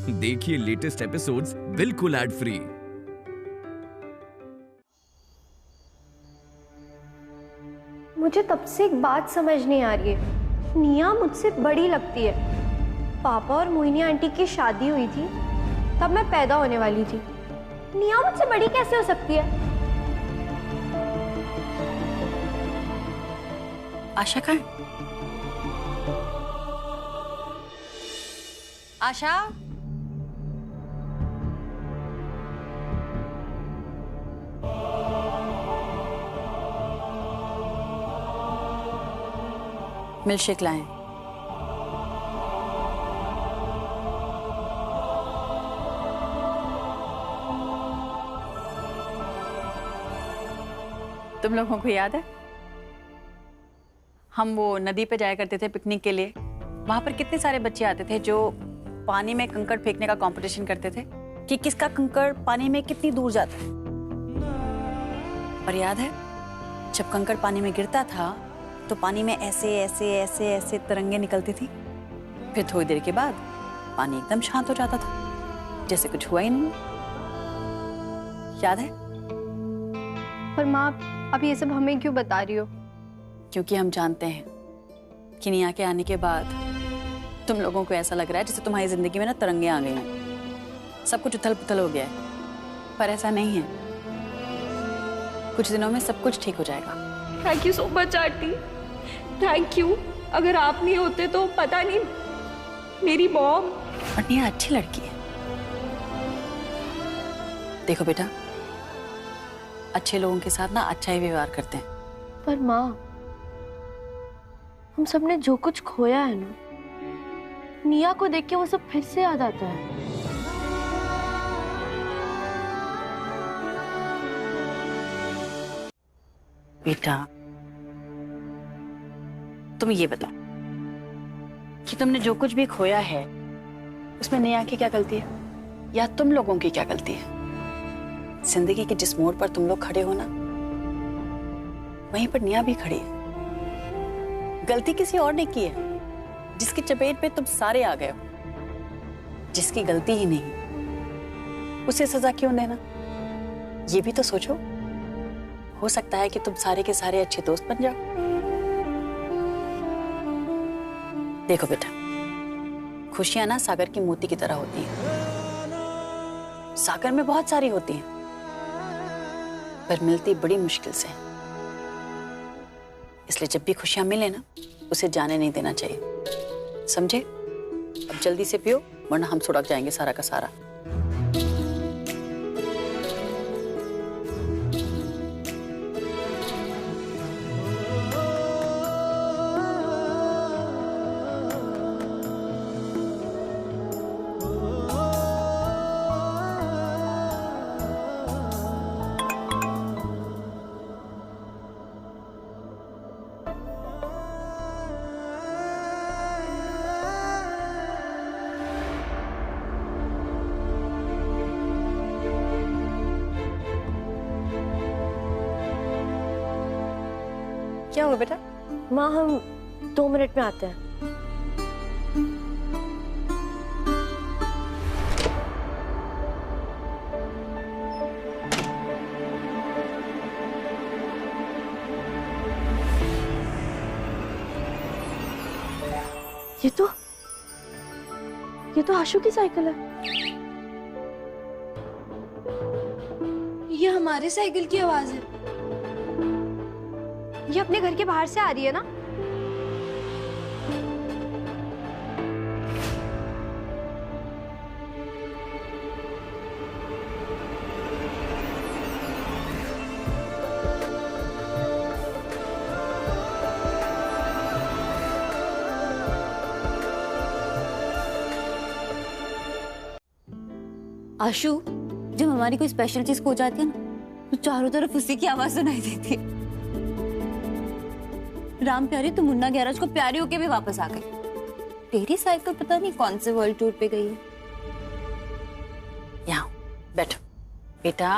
देखिए latest episodes बिल्कुल ad free. मुझे तब से एक बात समझ नहीं आ रही है। निया मुझसे बड़ी लगती है। पापा और मोहिनी आंटी की शादी हुई थी तब मैं पैदा होने वाली थी। निया मुझसे बड़ी कैसे हो सकती है? आशा कहाँ? आशा, मिल्कशेक लाएं। तुम लोगों को याद है हम वो नदी पे जाया करते थे पिकनिक के लिए? वहां पर कितने सारे बच्चे आते थे जो पानी में कंकड़ फेंकने का कंपटीशन करते थे कि किसका कंकड़ पानी में कितनी दूर जाता है। और याद है जब कंकड़ पानी में गिरता था तो पानी में ऐसे ऐसे ऐसे ऐसे तरंगे निकलती थी। फिर थोड़ी देर के बाद पानी एकदम शांत हो जाता था, जैसे कुछ हुआ ही नहीं। याद है? पर माँ, अब ये सब हमें क्यों बता रही हो? क्योंकि हम जानते हैं कि निया के आने के बाद तुम लोगों को ऐसा लग रहा है जैसे तुम्हारी जिंदगी में ना तरंगे आ गई हैं, सब कुछ उथल पुथल हो गया है। पर ऐसा नहीं है, कुछ दिनों में सब कुछ ठीक हो जाएगा। Thank you so much aunty, thank you. अगर आप नहीं होते तो पता नहीं मेरी मॉम। और निया अच्छी लड़की है। देखो बेटा, अच्छे लोगों के साथ ना अच्छा ही व्यवहार करते हैं। पर माँ, हम सबने जो कुछ खोया है ना, निया को देख के वो सब फिर से याद आता है। बेटा तुम ये बताओ कि तुमने जो कुछ भी खोया है उसमें निया की क्या गलती है या तुम लोगों की क्या गलती है? जिंदगी के जिस मोड़ पर तुम लोग खड़े हो ना, वहीं पर निया भी खड़ी है। गलती किसी और ने की है, जिसकी चपेट पे तुम सारे आ गए हो। जिसकी गलती ही नहीं, उसे सजा क्यों देना? ये भी तो सोचो। हो सकता है कि तुम सारे के सारे अच्छे दोस्त बन जाओ। देखो बेटा, खुशियां ना सागर की मोती की तरह होती हैं। सागर में बहुत सारी होती हैं, पर मिलती बड़ी मुश्किल से। इसलिए जब भी खुशियां मिले ना, उसे जाने नहीं देना चाहिए, समझे? अब जल्दी से पियो, वरना हम सुड़क जाएंगे सारा का सारा। क्या हुआ बेटा? माँ, हम 2 मिनट में आते हैं। ये तो आशु की साइकिल है। ये हमारे साइकिल की आवाज है। ये अपने घर के बाहर से आ रही है ना? आशु, जब हमारी कोई स्पेशल चीज खो जाती है ना, तो चारों तरफ उसी की आवाज सुनाई देती है। राम प्यारी तो मुन्ना गैराज को प्यारी होके भी वापस आ गई। तेरी साइकिल पता नहीं कौन से वर्ल्ड टूर पे गई है। यहाँ बैठो बेटा,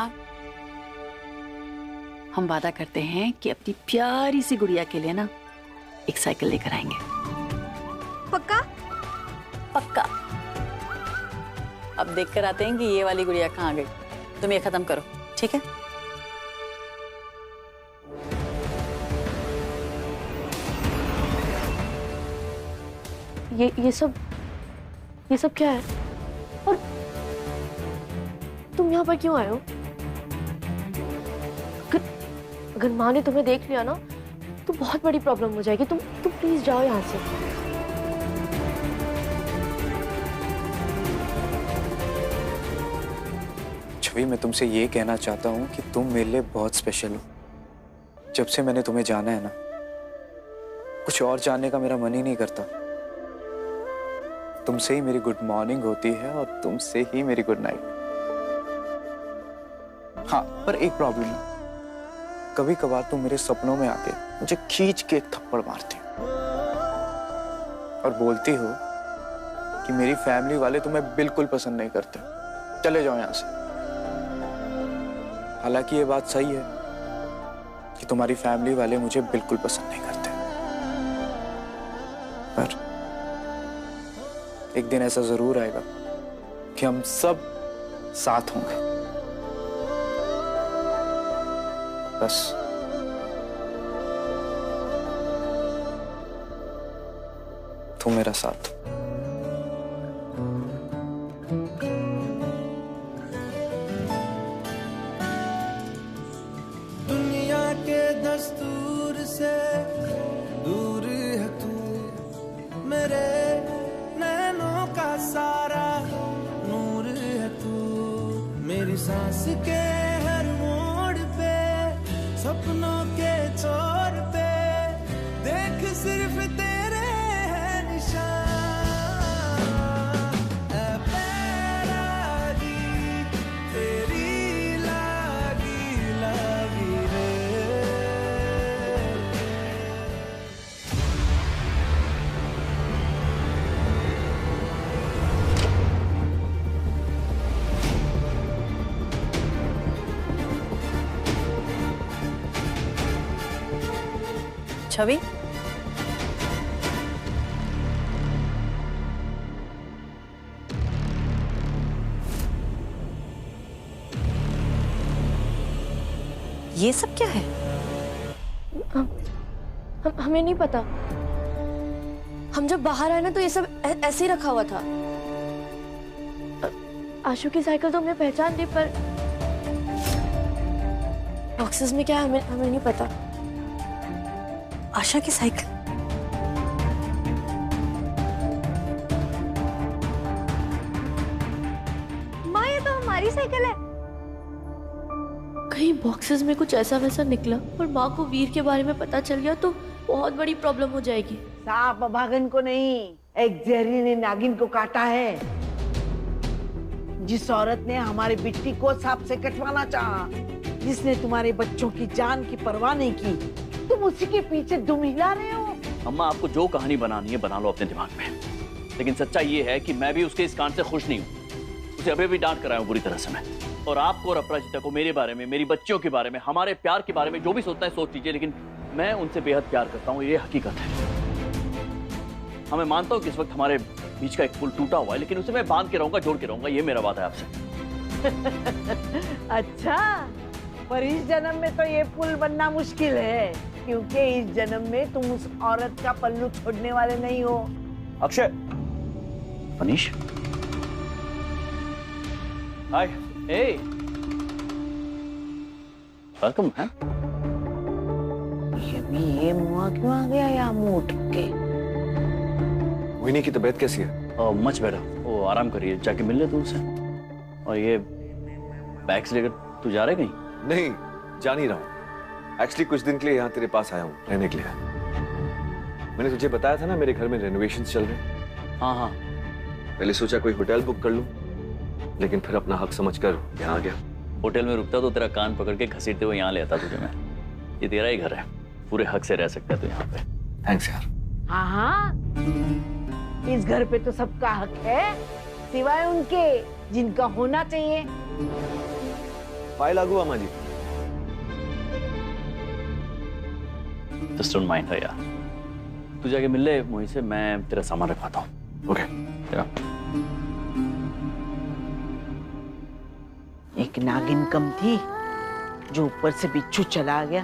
हम वादा करते हैं कि अपनी प्यारी सी गुड़िया के लिए ना एक साइकिल लेकर आएंगे। पक्का? पक्का। अब देख कर आते हैं कि ये वाली गुड़िया कहाँ गई। तुम ये खत्म करो, ठीक है? ये सब क्या है? और तुम यहाँ पर क्यों आए हो? अगर माँ ने तुम्हें देख लिया ना तो बहुत बड़ी प्रॉब्लम हो जाएगी। तुम प्लीज जाओ यहाँ से। छवि, मैं तुमसे ये कहना चाहता हूँ कि तुम मेरे लिए बहुत स्पेशल हो। जब से मैंने तुम्हें जाना है ना, कुछ और जानने का मेरा मन ही नहीं करता। तुमसे ही मेरी गुड मॉर्निंग होती है और तुमसे ही मेरी गुड नाइट। हाँ, पर एक प्रॉब्लम है, कभी कभार तुम मेरे सपनों में आके मुझे खींच के एक थप्पड़ मारती हो और बोलती हो कि मेरी फैमिली वाले तुम्हें बिल्कुल पसंद नहीं करते, चले जाओ यहां से। हालांकि ये बात सही है कि तुम्हारी फैमिली वाले मुझे बिल्कुल पसंद नहीं करते, पर एक दिन ऐसा जरूर आएगा कि हम सब साथ होंगे। बस तू मेरा साथ। दुनिया के दस्तूर से दूर है तू, मेरे नैनों का सारा नूर है तू। मेरी सांस के हर मोड़ पे, सपनों के छोर पे, देख सिर्फ तेरे हैं निशान। ऐ पैरादी तेरी लागी लागी रे। छवि, ये सब क्या है? हमें नहीं पता। हम जब बाहर आए ना तो ये सब ऐसे ही रखा हुआ था। आशु की साइकिल तो हमने पहचान ली, पर बॉक्सेस में क्या है हमें नहीं पता। आशा की साइकिल? माँ, ये तो हमारी साइकिल है। कहीं बॉक्सेस में कुछ ऐसा वैसा निकला और माँ को वीर के बारे में पता चल गया तो बहुत बड़ी प्रॉब्लम हो जाएगी। सांप अभागन को नहीं, एक जहरीले नागिन को काटा है। जिस औरत ने हमारी बिट्टी को सांप से कटवाना चाहा, जिसने तुम्हारे बच्चों की जान की परवाह नहीं की, तुम उसी के पीछे दुम हिला रहे हो। अम्मा, आपको जो कहानी बनानी है बना लो अपने दिमाग में, लेकिन सच्चाई ये है कि मैं भी उसके इस कांड से खुश नहीं हूँ। उसे अभी भी डांट कर आया हूँ बुरी तरह से मैं। और आपको और अपराजिता को मेरे बारे में, मेरी बच्चियों के बारे में, हमारे प्यार के बारे में जो भी सोचना है सोच लीजिए, लेकिन मैं उनसे बेहद प्यार करता हूँ, ये हकीकत है। हाँ, मैं मानता हूँ कि इस वक्त हमारे बीच का एक पुल टूटा हुआ है, लेकिन उसे मैं बांध के रहूंगा, जोड़ के रहूंगा, ये मेरा वादा है आपसे। अच्छा, पर इस जन्म में तो ये पुल बनना मुश्किल है, क्योंकि इस जन्म में तुम उस औरत का पल्लू छोड़ने वाले नहीं हो। अक्षय, मनीष, हाय, हे, वेलकम। है ये मुआ क्यों आ गया यहाँ मुंह उठ के? मोहिनी की तबीयत कैसी है? मच बेटर, वो आराम करिए, जाके मिल ले तू उससे। और ये बैग्स लेकर तू जा रहे कहीं? नहीं, जा नहीं रहा हूँ। एक्चुअली कुछ दिन के लिए यहाँ तेरे पास आया हूँ रहने के लिए। मैंने तुझे बताया था ना मेरे घर में रेनोवेशंस चल रहे हैं। हाँ हाँ। पहले सोचा कोई होटल बुक कर लूँ, लेकिन फिर अपना हक समझकर यहाँ आ गया। होटल में रुकता तो तेरा कान पकड़ के घसीटते हुए यहाँ ले आता तुझे मैं। ये तेरा ही घर है, पूरे हक से रह सकता है तू यहाँ पे। थैंक्स यार। हाँ हाँ, इस घर पे तो सबका हक है, सिवाय उनके जिनका होना चाहिए। पाए लागू अम्मा जी। Just don't mind her यार। तू जाके मिल ले मोहित से, मैं तेरा सामान रखवाता हूँ। ओके। या। एक नागिन कम थी जो ऊपर से बिच्छू चला गया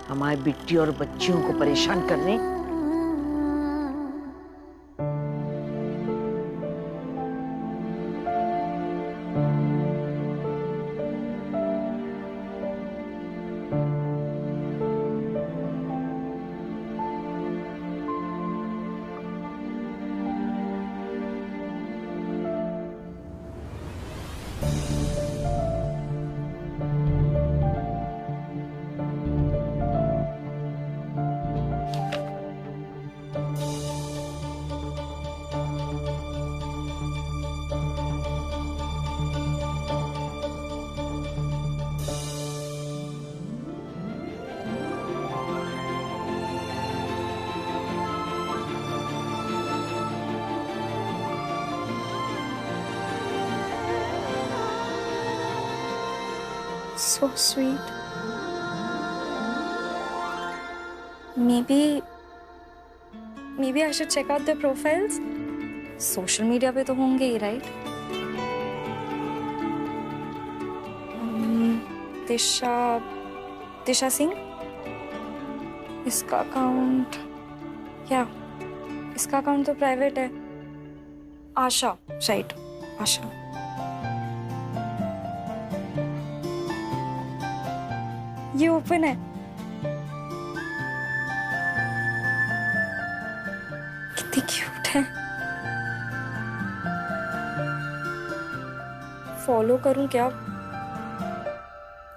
हमारी बिट्टी और बच्चियों को परेशान करने। So sweet. Maybe I should check out their profiles. Social media पे तो होंगे ही, right? दिशा सिंह, इसका अकाउंट क्या? इसका अकाउंट तो प्राइवेट है। आशा, राइट, आशा। ये ओपन है। कितनी क्यूट है। फॉलो करूं क्या?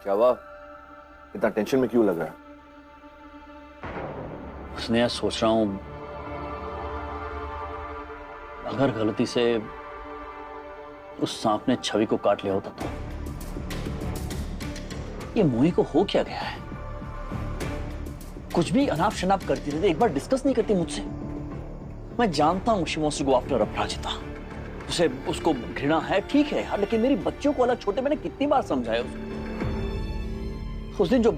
क्या हुआ? इतना टेंशन में क्यों लग रहा है? उसने यार सोच रहा हूं अगर गलती से उस सांप ने छवि को काट लिया होता तो ये मोही को हो क्या गया है? कुछ भी अनाप शनाप करती रहती, एक बार डिस्कस नहीं करती मुझसे। मैं जानता हूं she wants to go after Aparajita, उसे उसको घृणा है, ठीक है यार, लेकिन मेरी बच्चियों को अलग छोटे मैंने कितनी बार समझाया उसको। उस दिन जो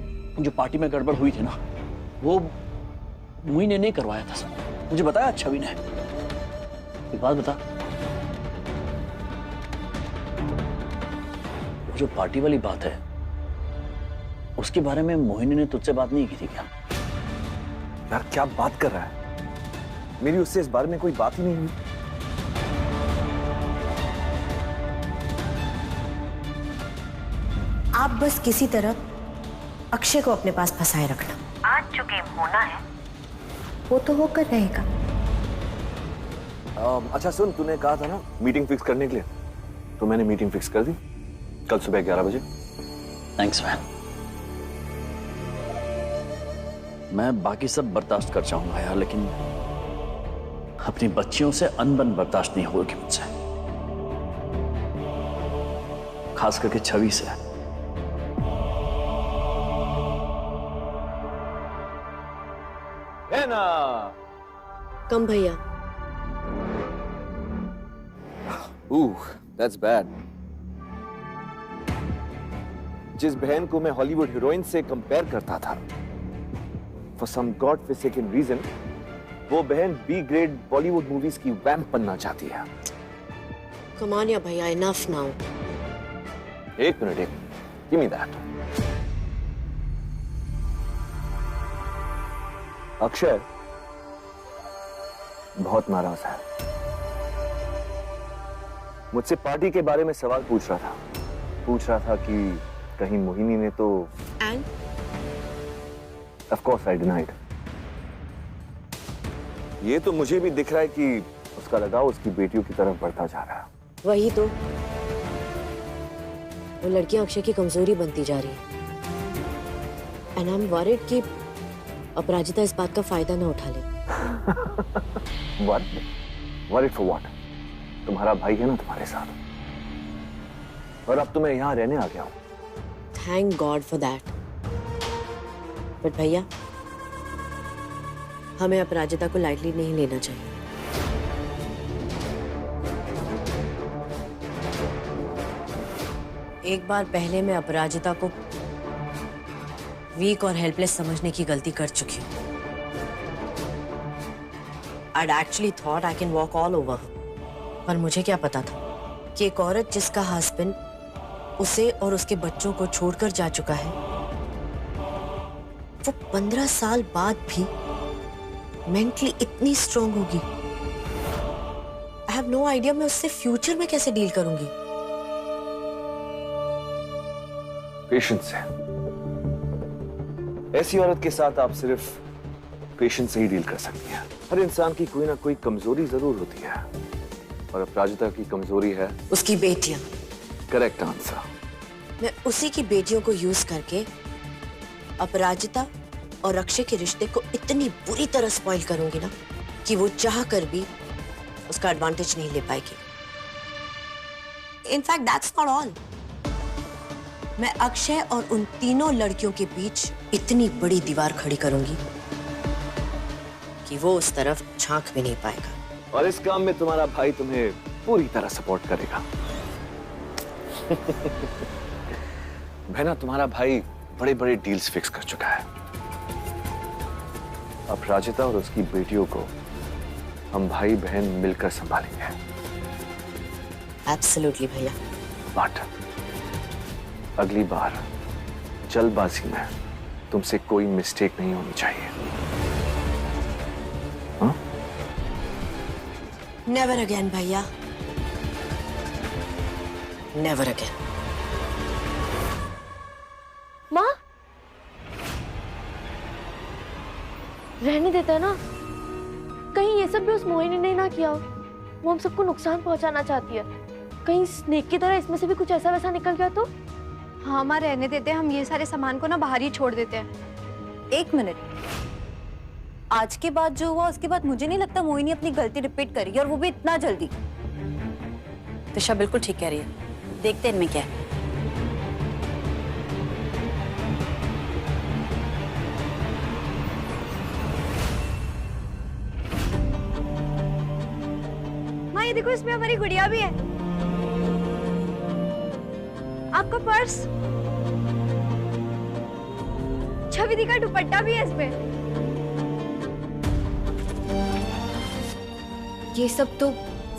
पार्टी में गड़बड़ हुई थी ना, वो मोही ने नहीं करवाया था सब, मुझे बताया छवि ने। एक बात बता, जो पार्टी वाली बात है उसके बारे में मोहिनी ने तुझसे बात नहीं की थी क्या? यार क्या बात कर रहा है? मेरी उससे इस बारे में कोई बात ही नहीं हुई। आप बस किसी तरह अक्षय को अपने पास फंसाए रखना। आज जो गेम होना है वो तो होकर रहेगा। अच्छा सुन, तूने कहा था ना मीटिंग फिक्स करने के लिए, तो मैंने मीटिंग फिक्स कर दी कल सुबह 11 बजे। Thanks man. मैं बाकी सब बर्दाश्त कर जाऊंगा यार, लेकिन अपनी बच्चियों से अनबन बर्दाश्त नहीं होगी मुझसे, खास करके छवि से। है ना? कम भैया। That's bad. जिस बहन को मैं हॉलीवुड हीरोइन से कंपेयर करता था, for some God-forsaken reason, वो बहन बी ग्रेड बॉलीवुड मूवीज की वैम्प बनना चाहती है। Come on या भैया, enough now. एक minute, give me that. Akshay बहुत नाराज है, मुझसे पार्टी के बारे में सवाल पूछ रहा था कि कहीं मोहिनी ने तो। And? Of course I denied. ये तो मुझे भी दिख रहा है कि उसका लगाव उसकी बेटियों की तरफ बढ़ता जा रहा है। वही तो, वो लड़कियां अक्षय की कमजोरी बनती जा रही है। And I'm worried कि अपराजिता इस बात का फायदा ना उठा ले। Worried for what? तुम्हारा भाई है ना तुम्हारे साथ, और अब तो मैं यहाँ रहने आ गया हूँ। Thank God for that. But भैया, हमें अपराजिता को लाइटली नहीं लेना चाहिए। एक बार पहले मैं अपराजिता को वीक और हेल्पलेस समझने की गलती कर चुकी हूँ। I'd actually thought I can walk all over her. पर मुझे क्या पता था कि एक औरत जिसका हस्बैंड उसे और उसके बच्चों को छोड़कर जा चुका है, वो 15 साल बाद भी मेंटली इतनी स्ट्रांग होगी। आई हैव नो आइडिया मैं उससे फ्यूचर में कैसे डील करूंगी। पेशेंस है। ऐसी औरत के साथ आप सिर्फ पेशेंस से ही डील कर सकती हैं। हर इंसान की कोई ना कोई कमजोरी जरूर होती है, और अपराजिता की कमजोरी है उसकी बेटियां। Correct answer. मैं उसी की बेटियों को यूज करके अपराजिता और अक्षय के रिश्ते को इतनी बुरी तरह स्पॉइल करूंगी ना कि वो चाह कर भी उसका एडवांटेज नहीं ले पाएगी। इनफैक्ट दैट्स नॉट ऑल, मैं अक्षय और उन तीनों लड़कियों के बीच इतनी बड़ी दीवार खड़ी करूंगी कि वो उस तरफ झांक भी नहीं पाएगा। और इस काम में तुम्हारा भाई तुम्हें पूरी तरह सपोर्ट करेगा। बहना, तुम्हारा भाई बड़े बड़े डील्स फिक्स कर चुका है। अपराजिता और उसकी बेटियों को हम भाई बहन मिलकर संभालेंगे। एब्सोल्युटली भैया। बट अगली बार जल्दबाजी में तुमसे कोई मिस्टेक नहीं होनी चाहिए। हाँ? नेवर अगेन भैया, नेवर अगेन। माँ, रहने देता है ना, कहीं ये सब भी उस मोहिनी ने ना किया हो। वो हम सबको नुकसान पहुंचाना चाहती है। कहीं स्नेक की तरह इसमें से भी कुछ ऐसा वैसा निकल गया तो? हाँ माँ, रहने देते हैं, हम ये सारे सामान को ना बाहर ही छोड़ देते हैं। एक मिनट, आज के बाद जो हुआ उसके बाद मुझे नहीं लगता मोहिनी अपनी गलती रिपीट करेगी, और वो भी इतना जल्दी। दिशा बिल्कुल ठीक कह रही है, देखते हैं इनमें क्या है। माँ ये देखो, इसमें हमारी गुड़िया भी है, आपका पर्स, छवि दी का दुपट्टा भी है इसमें। ये सब तो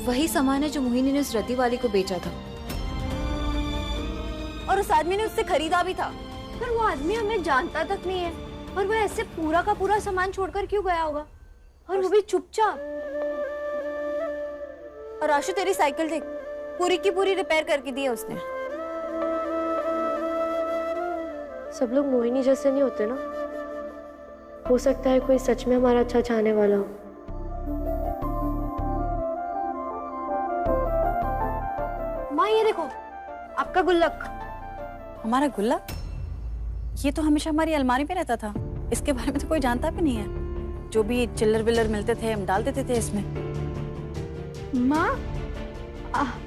वही सामान है जो मोहिनी ने उस रद्दी वाली को बेचा था, और उस आदमी ने उससे खरीदा भी था। पर वो आदमी हमें जानता तक नहीं है, और वो ऐसे पूरा का पूरा सामान छोड़कर क्यों गया होगा, और वो भी चुपचाप। और आशु, तेरी साइकिल देख, पूरी की पूरी रिपेयर करके दी है उसने। सब लोग मोहिनी जैसे नहीं होते ना, हो सकता है कोई सच में हमारा अच्छा चाहने वाला हो। माँ ये देखो, आपका गुल्लक। हमारा गुल्लक? ये तो हमेशा हमारी अलमारी में रहता था, इसके बारे में तो कोई जानता भी नहीं है। जो भी चिल्लर बिल्लर मिलते थे हम डाल देते थे इसमें। माँ,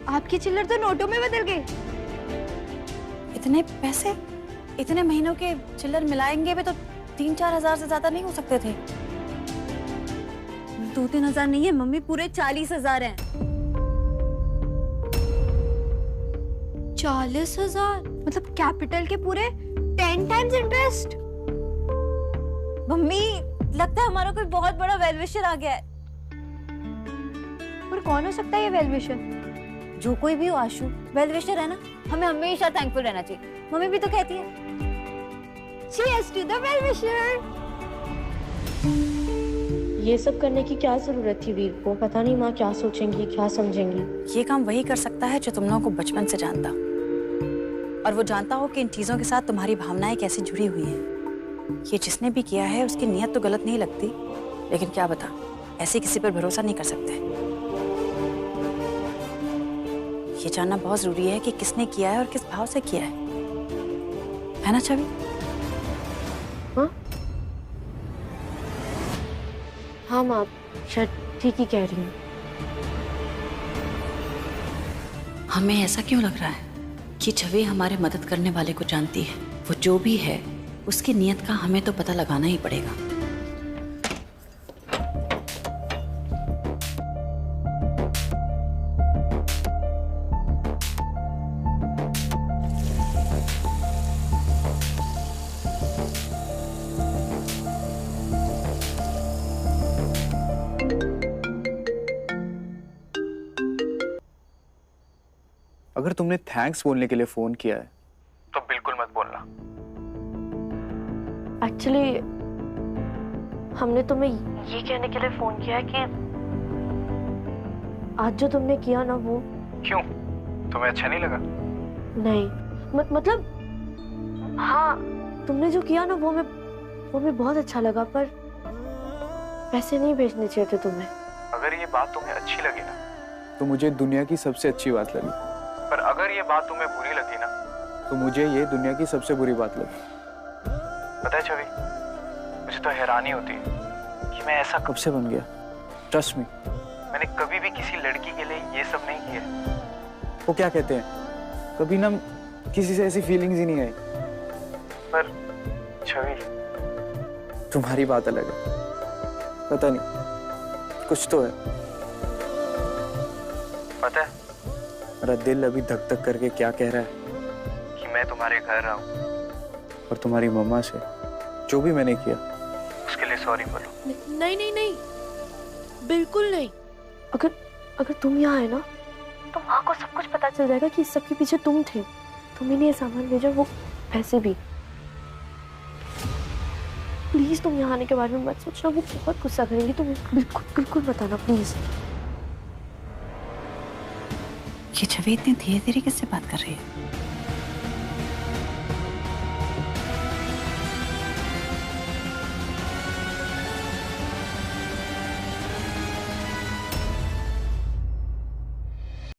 आपके चिल्लर तो नोटों में बदल गए। इतने पैसे? इतने महीनों के चिल्लर मिलाएंगे भी तो 3-4 हजार से ज्यादा नहीं हो सकते थे। 2-3 हजार नहीं है मम्मी, पूरे 40,000 हैं। 40,000? मतलब कैपिटल के पूरे 10 टाइम्स इंटरेस्ट। मम्मी, लगता है हमारा कोई बहुत बड़ा वेलविशर आ गया है। और कौन हो सकता है ये वेलविशर? जो कोई भी हो आशु, वेलविशर है ना, हमें हमेशा थैंकफुल रहना चाहिए। मम्मी भी तो कहती है। Cheers to the well-wisher। ये सब करने की क्या जरूरत थी वीर को? पता नहीं माँ क्या सोचेंगी, क्या समझेंगी। ये काम वही कर सकता है जो तुम लोगों को बचपन से जानता, और वो जानता हो कि इन चीजों के साथ तुम्हारी भावनाएं कैसे जुड़ी हुई हैं। ये जिसने भी किया है उसकी नीयत तो गलत नहीं लगती, लेकिन क्या बता, ऐसे किसी पर भरोसा नहीं कर सकते। ये जानना बहुत जरूरी है कि किसने किया है और किस भाव से किया है ना छवि? हाँ हाँ माँ, शायद ठीक ही कह रही हूँ। हमें ऐसा क्यों लग रहा है कि छवि हमारे मदद करने वाले को जानती है? वो जो भी है उसकी नीयत का हमें तो पता लगाना ही पड़ेगा। अगर तुमने थैंक्स बोलने के लिए फोन किया है तो बिल्कुल मत बोलना। एक्चुअली हमने तुम्हें ये कहने के लिए फोन किया है कि आज जो तुमने किया ना वो। क्यों, तुम्हें अच्छा नहीं लगा? नहीं मतलब हाँ, तुमने जो किया ना वो हमें बहुत अच्छा लगा, पर पैसे नहीं भेजने चाहिए थे तुम्हें। अगर ये बात तुम्हें अच्छी लगी ना तो मुझे दुनिया की सबसे अच्छी बात लगी, पर अगर ये बात तुम्हें बुरी लगी ना तो मुझे ये दुनिया की सबसे बुरी बात लगी। पता है छवि, मुझे तो हैरानी होती है कि मैं ऐसा कब से बन गया। ट्रस्ट मी, मैंने कभी भी किसी लड़की के लिए ये सब नहीं किया। वो क्या कहते हैं, कभी ना किसी से ऐसी फीलिंग्स ही नहीं आई। पर छवि, तुम्हारी बात अलग है, पता नहीं कुछ तो है। पता है मेरा दिल अभी धक धक करके क्या कह रहा है कि मैं तुम्हारे घर आऊं और तुम्हारी मम्मा से जो भी मैंने किया उसके लिए सॉरी बोलो। नहीं नहीं नहीं, बिल्कुल नहीं। अगर तुम यहाँ है ना तो माँ को सब कुछ पता चल जाएगा कि इस सब के पीछे तुम थे। तुम ही ने ये सामान भेजा, वो पैसे भी। प्लीज तुम यहाँ आने के बारे में मत सोचना, वो बहुत गुस्सा करेंगी। तुम बिल्कुल बिल्कुल बताना प्लीज। ये छवि इतनी धीरे धीरे किससे बात कर रही है?